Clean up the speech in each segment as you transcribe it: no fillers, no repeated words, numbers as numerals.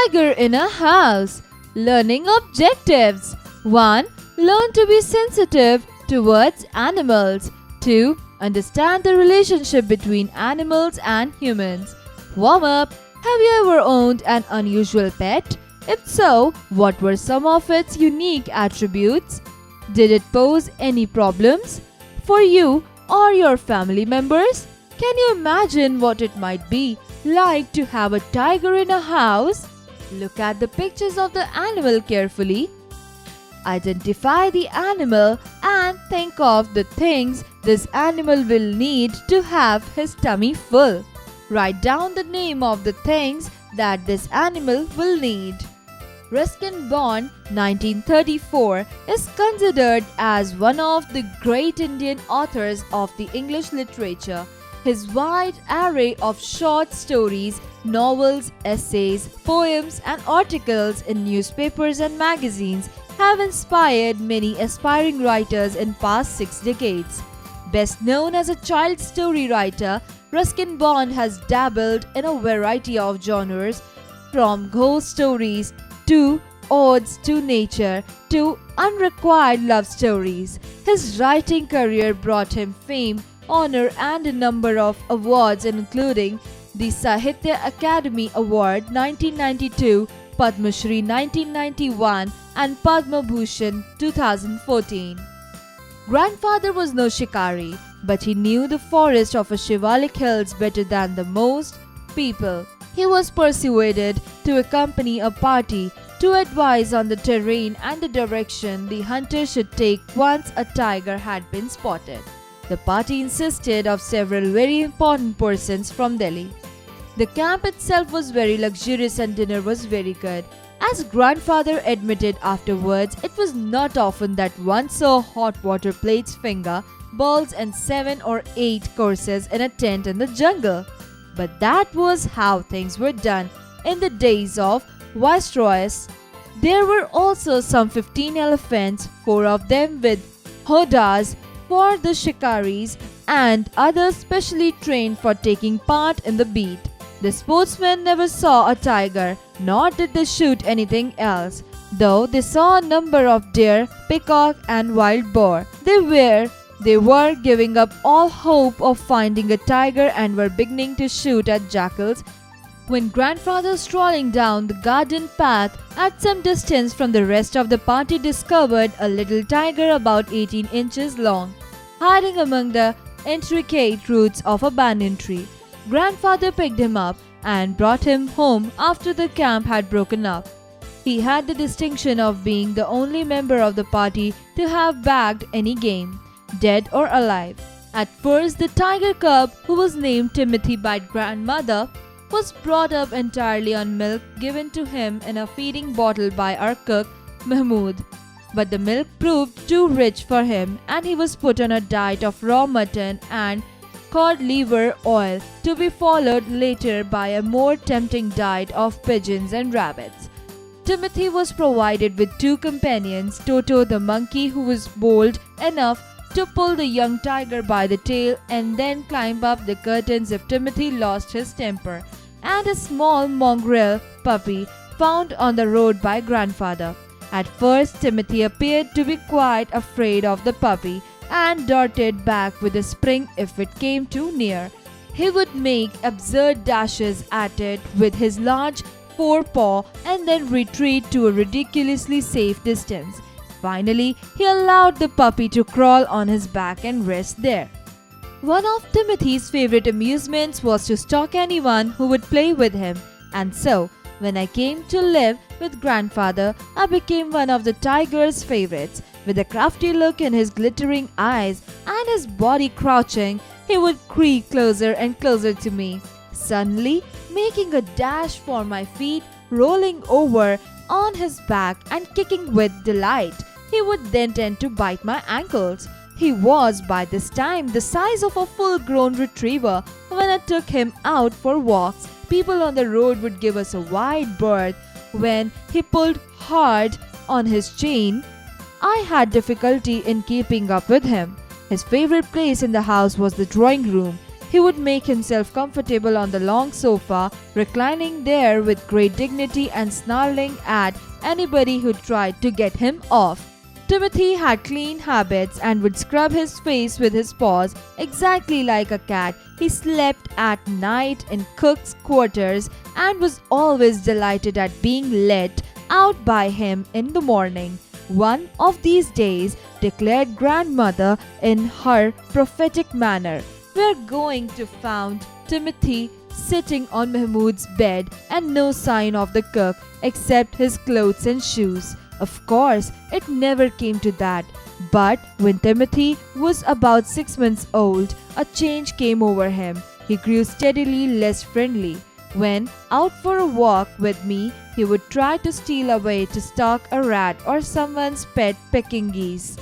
Tiger in a house. Learning objectives. 1. Learn to be sensitive towards animals. 2. Understand the relationship between animals and humans. Warm up. Have you ever owned an unusual pet? If so, what were some of its unique attributes? Did it pose any problems for you or your family members? Can you imagine what it might be like to have a tiger in a house? Look at the pictures of the animal carefully. Identify the animal and think of the things this animal will need to have his tummy full. Write down the name of the things that this animal will need. Ruskin Bond, 1934, is considered as one of the great Indian authors of the English literature. His wide array of short stories, novels, essays, poems, and articles in newspapers and magazines have inspired many aspiring writers in past 6 decades. Best known as a child story writer, Ruskin Bond has dabbled in a variety of genres, from ghost stories to odes to nature to unrequired love stories. His writing career brought him fame, honor, and a number of awards, including the Sahitya Akademi Award 1992, Padma Shri 1991, and Padma Bhushan 2014. Grandfather was no shikari, but he knew the forest of a Shivalik hills better than the most people. He was persuaded to accompany a party to advise on the terrain and the direction the hunter should take once a tiger had been spotted. The party consisted of several very important persons from Delhi. The camp itself was very luxurious and dinner was very good. As grandfather admitted afterwards, it was not often that one saw hot water plates, finger bowls, and 7 or 8 courses in a tent in the jungle. But that was how things were done in the days of Viceroys. There were also some 15 elephants, 4 of them with hodas for the shikaris and others specially trained for taking part in the beat. The sportsmen never saw a tiger, nor did they shoot anything else, though they saw a number of deer, peacock, and wild boar. They were giving up all hope of finding a tiger and were beginning to shoot at jackals when grandfather, strolling down the garden path at some distance from the rest of the party, discovered a little tiger about 18 inches long, hiding among the intricate roots of a banyan tree. Grandfather picked him up and brought him home after the camp had broken up. He had the distinction of being the only member of the party to have bagged any game, dead or alive. At first, the tiger cub, who was named Timothy by grandmother, was brought up entirely on milk given to him in a feeding bottle by our cook, Mahmood. But the milk proved too rich for him and he was put on a diet of raw mutton and cod liver oil, to be followed later by a more tempting diet of pigeons and rabbits. Timothy was provided with 2 companions, Toto the monkey, who was bold enough to pull the young tiger by the tail and then climb up the curtains if Timothy lost his temper, and a small mongrel puppy found on the road by grandfather. At first, Timothy appeared to be quite afraid of the puppy and darted back with a spring if it came too near. He would make absurd dashes at it with his large forepaw and then retreat to a ridiculously safe distance. Finally, he allowed the puppy to crawl on his back and rest there. One of Timothy's favorite amusements was to stalk anyone who would play with him, and so, when I came to live with grandfather, I became one of the tiger's favorites. With a crafty look in his glittering eyes and his body crouching, he would creep closer and closer to me, suddenly making a dash for my feet, rolling over on his back and kicking with delight. He would then tend to bite my ankles. He was by this time the size of a full-grown retriever. When I took him out for walks, people on the road would give us a wide berth. When he pulled hard on his chain, I had difficulty in keeping up with him. His favorite place in the house was the drawing room. He would make himself comfortable on the long sofa, reclining there with great dignity and snarling at anybody who tried to get him off. Timothy had clean habits and would scrub his face with his paws exactly like a cat. He slept at night in cook's quarters and was always delighted at being let out by him in the morning. One of these days, declared grandmother in her prophetic manner, "We're going to find Timothy sitting on Mahmud's bed and no sign of the cook except his clothes and shoes." Of course, it never came to that. But when Timothy was about 6 months old, a change came over him. He grew steadily less friendly. When out for a walk with me, he would try to steal away to stalk a rat or someone's pet pecking geese.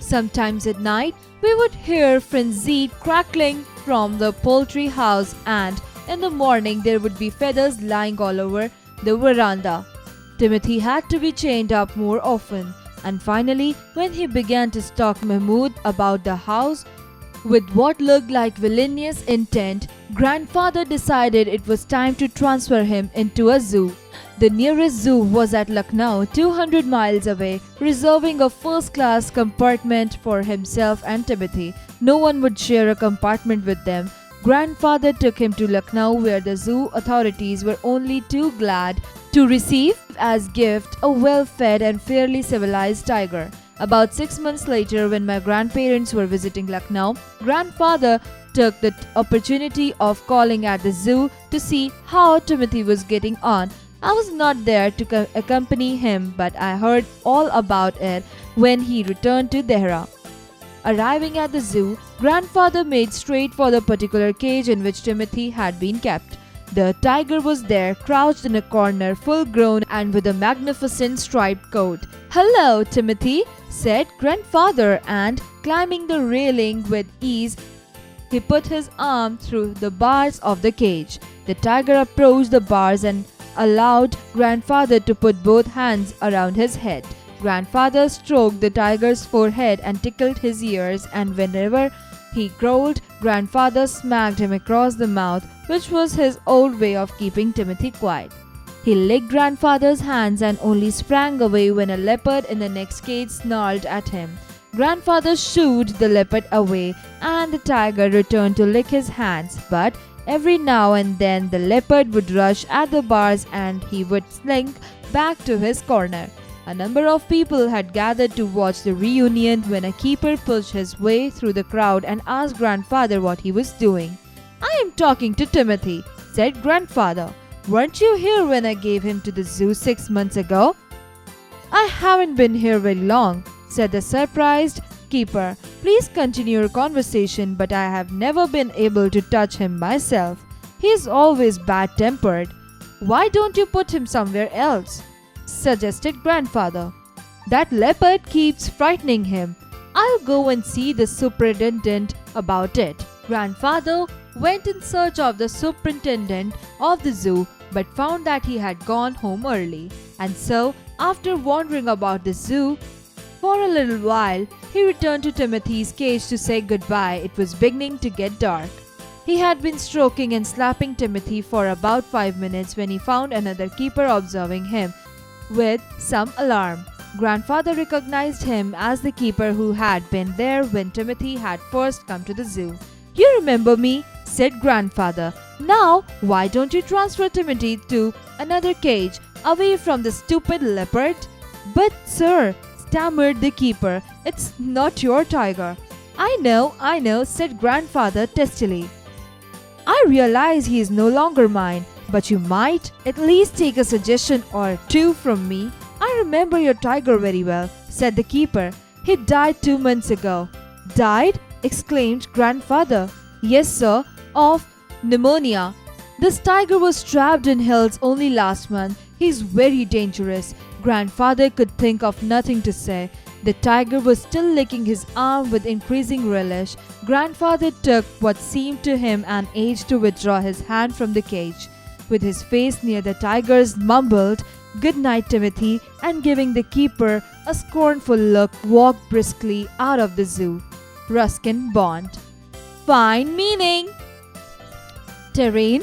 Sometimes at night, we would hear frenzied crackling from the poultry house, and in the morning there would be feathers lying all over the veranda. Timothy had to be chained up more often, and finally, when he began to stalk Mahmud about the house with what looked like villainous intent, grandfather decided it was time to transfer him into a zoo. The nearest zoo was at Lucknow, 200 miles away, reserving a first-class compartment for himself and Timothy. No one would share a compartment with them. Grandfather took him to Lucknow, where the zoo authorities were only too glad to receive as gift a well-fed and fairly civilized tiger. About 6 months later, when my grandparents were visiting Lucknow, grandfather took the opportunity of calling at the zoo to see how Timothy was getting on. I was not there to accompany him, but I heard all about it when he returned to Dehra. Arriving at the zoo, grandfather made straight for the particular cage in which Timothy had been kept. The tiger was there, crouched in a corner, full grown and with a magnificent striped coat. "Hello, Timothy," said grandfather, and climbing the railing with ease, he put his arm through the bars of the cage. The tiger approached the bars and allowed grandfather to put both hands around his head. Grandfather stroked the tiger's forehead and tickled his ears, and whenever he growled, grandfather smacked him across the mouth, which was his old way of keeping Timothy quiet. He licked grandfather's hands and only sprang away when a leopard in the next cage snarled at him. Grandfather shooed the leopard away, and the tiger returned to lick his hands, but every now and then the leopard would rush at the bars and he would slink back to his corner. A number of people had gathered to watch the reunion when a keeper pushed his way through the crowd and asked grandfather what he was doing. "I am talking to Timothy," said grandfather. "Weren't you here when I gave him to the zoo 6 months ago?" "I haven't been here very long," said the surprised keeper. "Please continue your conversation, but I have never been able to touch him myself. He is always bad-tempered." "Why don't you put him somewhere else?" suggested grandfather. "That leopard keeps frightening him. I'll go and see the superintendent about it." Grandfather went in search of the superintendent of the zoo, but found that he had gone home early. And so, after wandering about the zoo for a little while, he returned to Timothy's cage to say goodbye. It was beginning to get dark. He had been stroking and slapping Timothy for about 5 minutes when he found another keeper observing him with some alarm. Grandfather recognized him as the keeper who had been there when Timothy had first come to the zoo. "You remember me," said grandfather. "Now, why don't you transfer Timothy to another cage, away from the stupid leopard?" "But sir," stammered the keeper, "it's not your tiger." I know, said grandfather testily. "I realize he is no longer mine, but you might at least take a suggestion or two from me. I remember your tiger very well," said the keeper. "He died 2 months ago." "Died?" exclaimed grandfather. "Yes, sir, of pneumonia. This tiger was trapped in hills only last month. He's very dangerous." Grandfather could think of nothing to say. The tiger was still licking his arm with increasing relish. Grandfather took what seemed to him an age to withdraw his hand from the cage. With his face near the tiger's, mumbled, "Good night, Timothy," and giving the keeper a scornful look, walked briskly out of the zoo. Ruskin Bond. Find meaning. Terrain,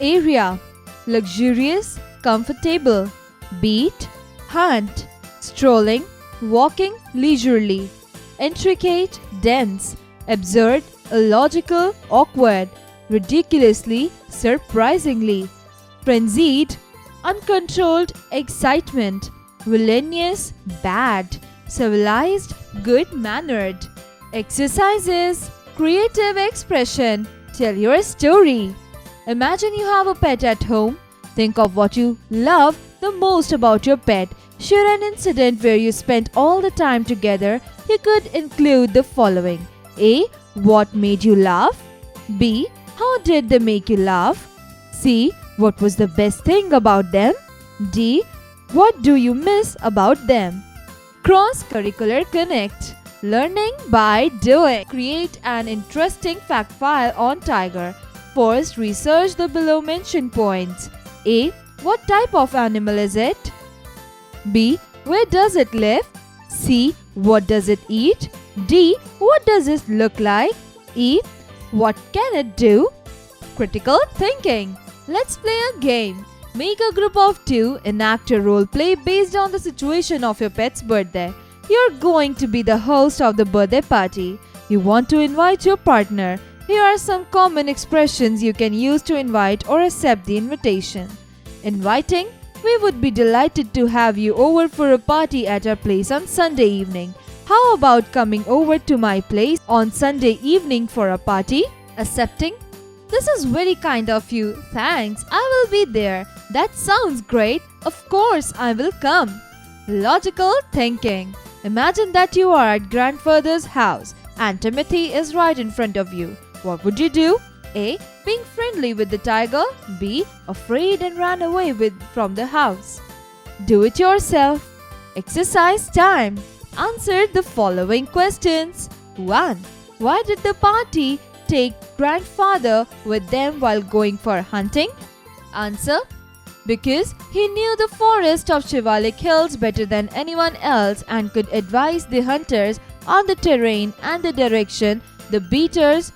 area. Luxurious, comfortable. Beat, hunt. Strolling, walking leisurely. Intricate, dense. Absurd, illogical, awkward. Ridiculously, surprisingly. Frenzied, uncontrolled excitement. Villainous, bad. Civilized, good-mannered. Exercises, creative expression. Tell your story. Imagine you have a pet at home. Think of what you love the most about your pet. Share an incident where you spent all the time together. You could include the following. A. What made you laugh? B. How did they make you laugh? C. What was the best thing about them? D. What do you miss about them? Cross-curricular connect. Learning by doing. Create an interesting fact file on tiger. First, research the below mentioned points. A. What type of animal is it? B. Where does it live? C. What does it eat? D. What does it look like? E. What can it do? Critical thinking. Let's play a game. Make a group of 2, enact a role play based on the situation of your pet's birthday. You're going to be the host of the birthday party. You want to invite your partner. Here are some common expressions you can use to invite or accept the invitation. Inviting: we would be delighted to have you over for a party at our place on Sunday evening. How about coming over to my place on Sunday evening for a party? Accepting: this is very kind of you. Thanks, I will be there. That sounds great. Of course, I will come. Logical thinking: imagine that you are at grandfather's house and Timothy is right in front of you. What would you do? A. Being friendly with the tiger. B. Afraid and ran away from the house. Do it yourself. Exercise time. Answer the following questions. 1. Why did the party take grandfather with them while going for hunting? Answer: because he knew the forest of Shivalik Hills better than anyone else and could advise the hunters on the terrain and the direction the beaters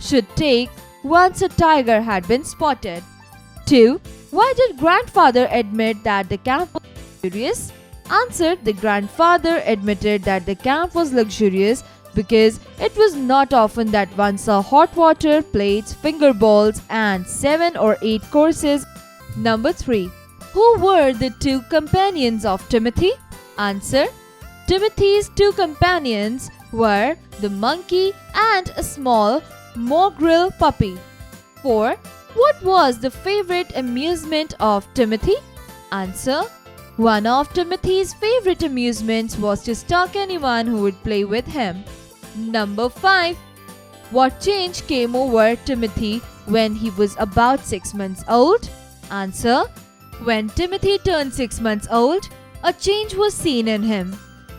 should take once a tiger had been spotted. 2. Why did grandfather admit that the camp was luxurious? Answer: the grandfather admitted that the camp was luxurious because it was not often that one saw hot water, plates, finger bowls, and 7 or 8 courses. Number 3. Who were the 2 companions of Timothy? Answer: Timothy's 2 companions were the monkey and a small mongrel puppy. 4. What was the favorite amusement of Timothy? Answer: one of Timothy's favorite amusements was to stalk anyone who would play with him. Number 5. What change came over Timothy when he was about 6 months old? Answer: when Timothy turned 6 months old, a change was seen in him.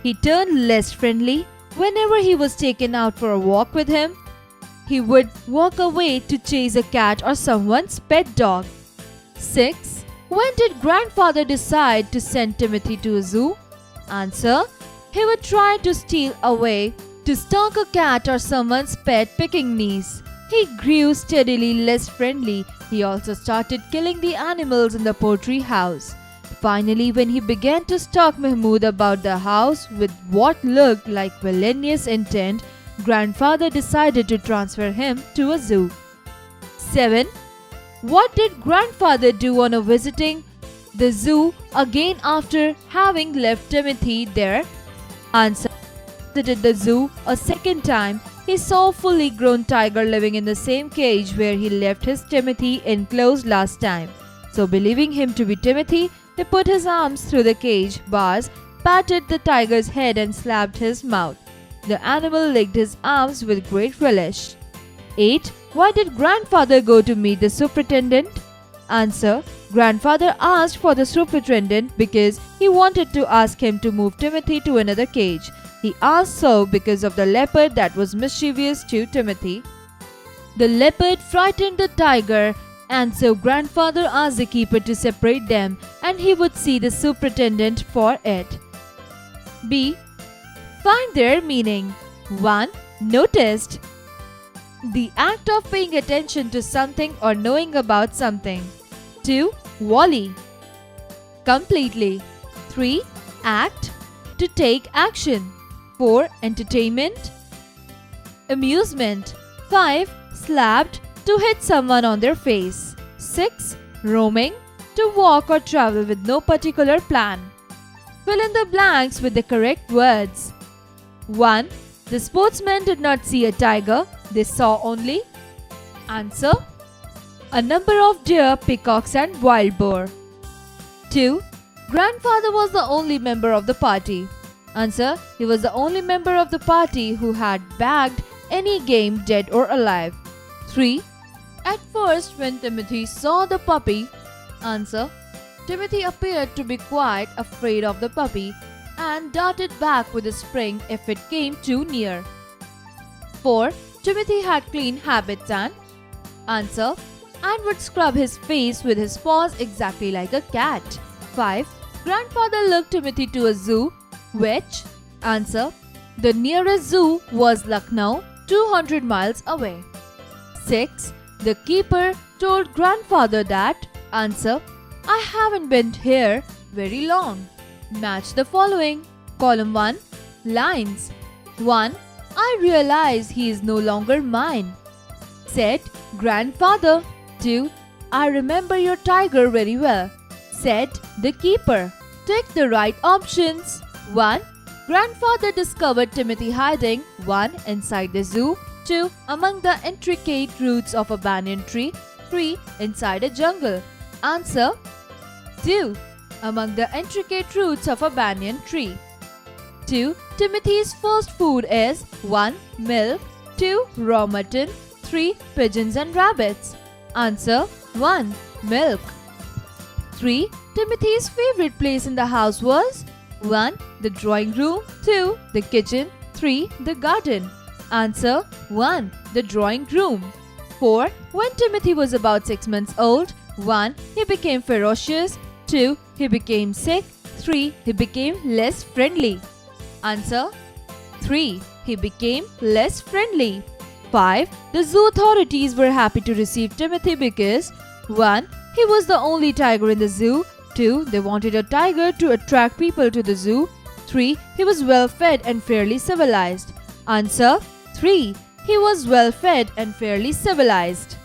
He turned less friendly. Whenever he was taken out for a walk with him, he would walk away to chase a cat or someone's pet dog. 6. When did grandfather decide to send Timothy to a zoo? Answer: he would try to steal away to stalk a cat or someone's pet pekingese. He grew steadily less friendly. He also started killing the animals in the poultry house. Finally, when he began to stalk Mahmood about the house with what looked like villainous intent, grandfather decided to transfer him to a zoo. 7. What did grandfather do on visiting the zoo again after having left Timothy there? Answer: visited the zoo a second time. He saw a fully grown tiger living in the same cage where he left his Timothy enclosed last time. So, believing him to be Timothy, he put his arms through the cage bars, patted the tiger's head and slapped his mouth. The animal licked his arms with great relish. 8. Why did grandfather go to meet the superintendent? Answer: grandfather asked for the superintendent because he wanted to ask him to move Timothy to another cage. He asked so because of the leopard that was mischievous to Timothy. The leopard frightened the tiger, and so grandfather asked the keeper to separate them and he would see the superintendent for it. B. Find their meaning. 1. Noticed. The act of paying attention to something or knowing about something. 2. Wholly. Completely. 3. Act. To take action. 4. Entertainment. Amusement. 5. Slapped. To hit someone on their face. 6. Roaming. To walk or travel with no particular plan. Fill in the blanks with the correct words. 1. The sportsmen did not see a tiger, they saw only. Answer. A number of deer, peacocks and wild boar. 2. Grandfather was the only member of the party. Answer. He was the only member of the party who had bagged any game, dead or alive. 3. At first, when Timothy saw the puppy. Answer. Timothy appeared to be quite afraid of the puppy and darted back with a spring if it came too near. 4. Timothy had clean habits and. Answer. And would scrub his face with his paws exactly like a cat. 5. Grandfather looked Timothy to a zoo, which. Answer. The nearest zoo was Lucknow, 200 miles away. 6. The keeper told grandfather that. Answer. I haven't been here very long. Match the following. Column 1. Lines. 1. I realize he is no longer mine. Said grandfather. 2. I remember your tiger very well. Said the keeper. Take the right options. 1. Grandfather discovered Timothy hiding 1. Inside the zoo. 2. Among the intricate roots of a banyan tree. 3. Inside a jungle. Answer. 2. Among the intricate roots of a banyan tree. 2. Timothy's first food is 1. Milk. 2. Raw mutton. 3. Pigeons and rabbits. Answer. 1. Milk. 3. Timothy's favorite place in the house was 1. The drawing room. 2. The kitchen. 3. The garden. Answer. 1. The drawing room. 4. When Timothy was about 6 months old. 1. He became ferocious. 2. He became sick. 3. He became less friendly. Answer. 3. He became less friendly. 5. The zoo authorities were happy to receive Timothy because 1. He was the only tiger in the zoo. 2. They wanted a tiger to attract people to the zoo. 3. He was well fed and fairly civilized. Answer. 3. He was well fed and fairly civilized.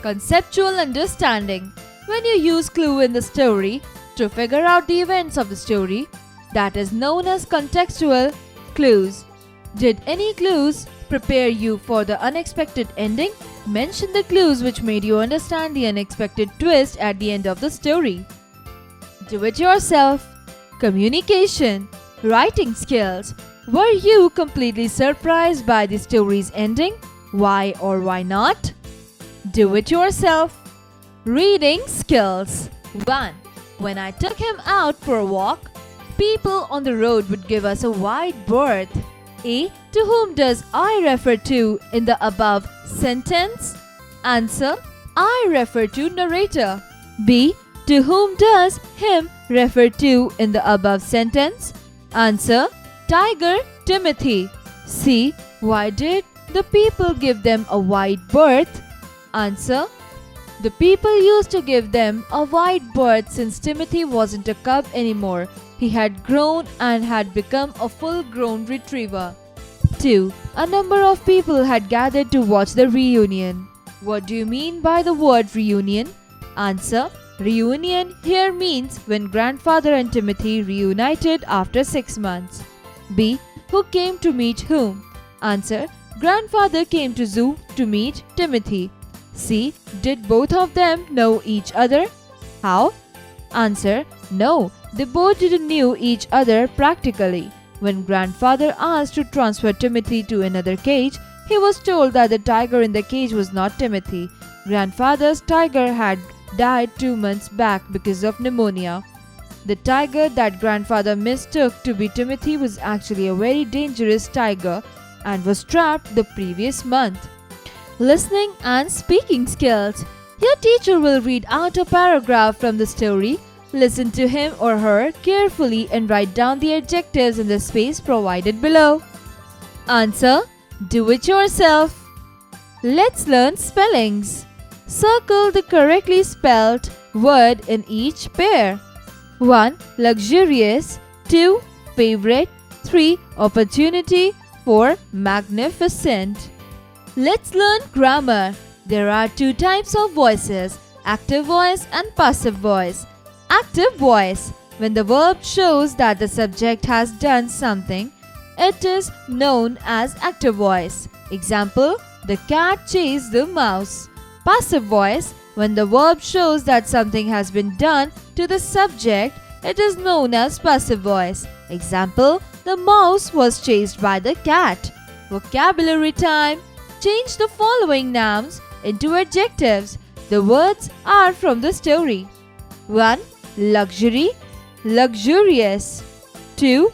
Conceptual understanding. When you use clue in the story to figure out the events of the story, that is known as contextual clues. Did any clues prepare you for the unexpected ending? Mention the clues which made you understand the unexpected twist at the end of the story. Do it yourself. Communication. Writing skills. Were you completely surprised by the story's ending? Why or why not? Do it yourself. Reading skills. 1. When I took him out for a walk, people on the road would give us a wide berth. A. To whom does I refer to in the above sentence? Answer. I refer to narrator. B. To whom does him refer to in the above sentence? Answer. Tiger Timothy. C. Why did the people give them a wide berth? Answer. The people used to give them a wide berth since Timothy wasn't a cub anymore. He had grown and had become a full-grown retriever. 2. A number of people had gathered to watch the reunion. What do you mean by the word reunion? Answer. Reunion here means when grandfather and Timothy reunited after 6 months. B. Who came to meet whom? Answer. Grandfather came to zoo to meet Timothy. C. Did both of them know each other? How? Answer. No, they both didn't know each other practically. When grandfather asked to transfer Timothy to another cage, he was told that the tiger in the cage was not Timothy. Grandfather's tiger had died 2 months back because of pneumonia. The tiger that grandfather mistook to be Timothy was actually a very dangerous tiger and was trapped the previous month. Listening and speaking skills. Your teacher will read out a paragraph from the story. Listen to him or her carefully and write down the adjectives in the space provided below. Answer. Do it yourself. Let's learn spellings. Circle the correctly spelled word in each pair. 1. Luxurious. 2. Favorite. 3. Opportunity. 4. Magnificent. Let's learn grammar. There are two types of voices, active voice and passive voice. Active voice. When the verb shows that the subject has done something, it is known as active voice. Example, the cat chased the mouse. Passive voice. When the verb shows that something has been done to the subject, it is known as passive voice. Example, the mouse was chased by the cat. Vocabulary time. Change the following nouns into adjectives. The words are from the story. 1. Luxury, luxurious. 2.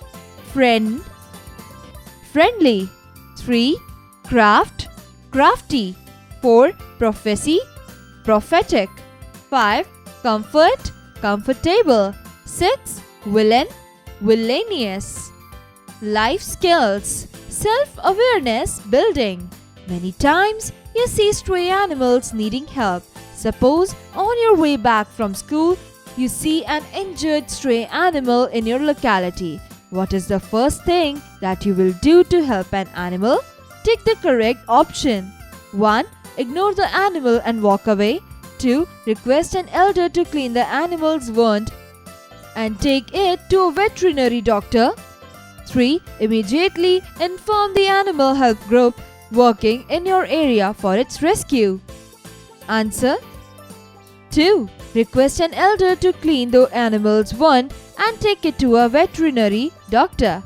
Friend, friendly. 3. Craft, crafty. 4. Prophecy, prophetic. 5. Comfort, comfortable. 6. Villain, villainous. Life skills, self-awareness building. Many times you see stray animals needing help. Suppose on your way back from school, you see an injured stray animal in your locality. What is the first thing that you will do to help an animal? Take the correct option. 1. Ignore the animal and walk away. 2. Request an elder to clean the animal's wound and take it to a veterinary doctor. 3. Immediately inform the animal health group working in your area for its rescue. Answer: 2. Request an elder to clean the animal's wound and take it to a veterinary doctor.